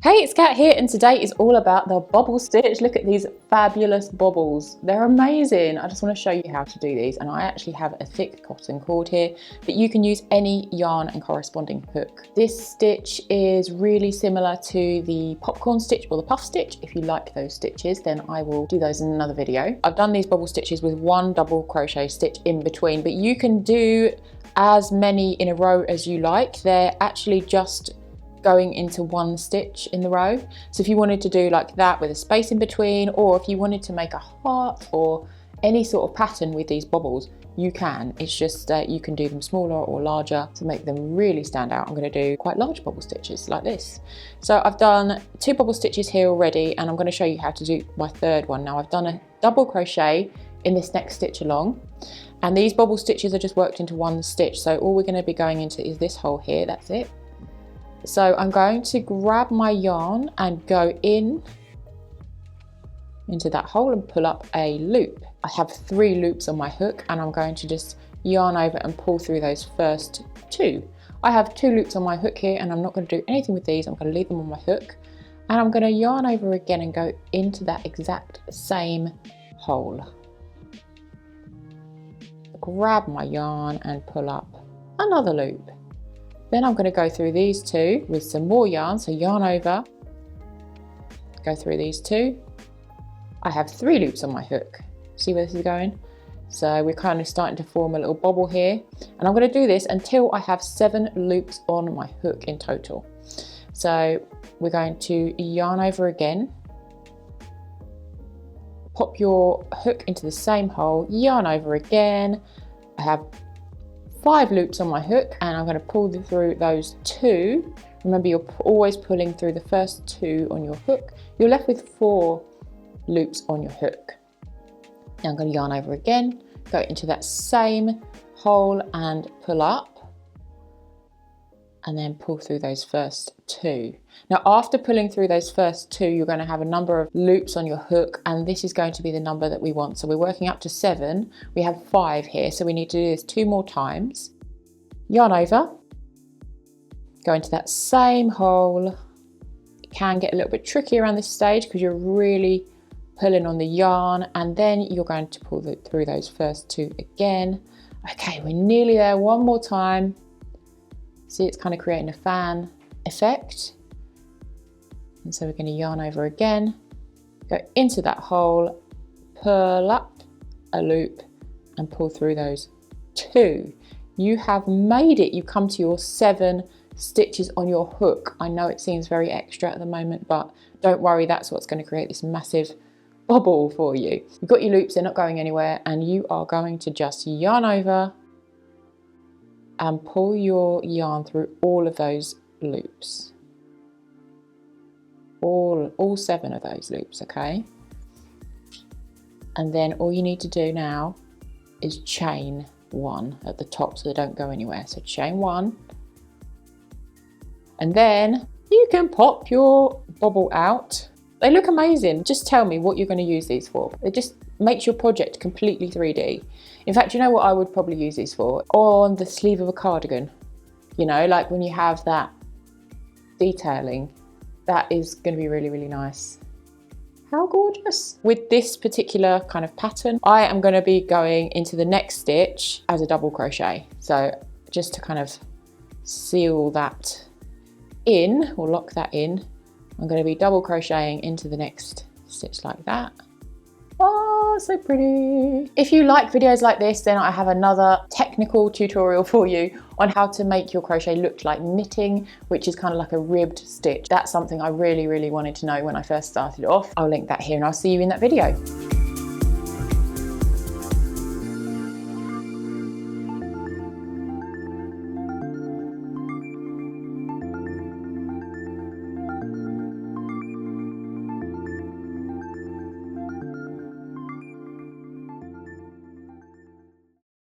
Hey, it's Kat here, and today is all about the bobble stitch. Look at these fabulous bobbles. They're amazing. I just want to show you how to do these, and I actually have a thick cotton cord here, but you can use any yarn and corresponding hook. This stitch is really similar to the popcorn stitch or the puff stitch. If you like those stitches, then I will do those in another video. I've done these bobble stitches with one double crochet stitch in between, but you can do as many in a row as you like. They're actually just going into one stitch in the row. So if you wanted to do like that with a space in between, or if you wanted to make a heart or any sort of pattern with these bobbles, you can. It's just you can do them smaller or larger to make them really stand out. I'm going to do quite large bobble stitches like this. So I've done 2 bobble stitches here already, and I'm going to show you how to do my third one. Now I've done a double crochet in this next stitch along, and these bobble stitches are just worked into one stitch. So all we're going to be going into is this hole here. That's it. So I'm going to grab my yarn and go into that hole and pull up a loop. I have 3 loops on my hook, and I'm going to just yarn over and pull through those first 2. I have 2 loops on my hook here, and I'm not going to do anything with these. I'm going to leave them on my hook, and I'm going to yarn over again and go into that exact same hole. Grab my yarn and pull up another loop. Then I'm going to go through these 2 with some more yarn, so yarn over, go through these 2. I have 3 loops on my hook. See where this is going? So we're kind of starting to form a little bobble here, and I'm going to do this until I have 7 loops on my hook in total. So we're going to yarn over again, pop your hook into the same hole, yarn over again. I have 5 loops on my hook, and I'm going to pull through those 2. Remember, you're always pulling through the first 2 on your hook. You're left with 4 loops on your hook. Now I'm going to yarn over again, go into that same hole and pull up, and then pull through those first 2. Now after pulling through those first 2, you're going to have a number of loops on your hook, and this is going to be the number that we want. So we're working up to 7. We have 5 here, so we need to do this 2 more times. Yarn over, go into that same hole. It can get a little bit tricky around this stage because you're really pulling on the yarn, and then you're going to pull through those first 2 again. Okay, we're nearly there. One more time. See, it's kind of creating a fan effect. And so we're going to yarn over again, go into that hole, pull up a loop and pull through those 2. You have made it. You come to your 7 stitches on your hook. I know it seems very extra at the moment, but don't worry, that's what's going to create this massive bobble for you. You've got your loops, they're not going anywhere, and you are going to just yarn over and pull your yarn through all of those loops. All 7 of those loops, okay? And then all you need to do now is chain 1 at the top so they don't go anywhere. So chain 1, and then you can pop your bobble out. They look amazing. Just tell me what you're going to use these for. It just makes your project completely 3D. In fact, you know what I would probably use these for? On the sleeve of a cardigan. You know, like when you have that detailing, that is going to be really, really nice. How gorgeous. With this particular kind of pattern, I am going to be going into the next stitch as a double crochet. So just to kind of seal that in, or lock that in, I'm going to be double crocheting into the next stitch like that. Oh, so pretty. If you like videos like this, then I have another technical tutorial for you on how to make your crochet look like knitting, which is kind of like a ribbed stitch. That's something I really, really wanted to know when I first started off. I'll link that here, and I'll see you in that video.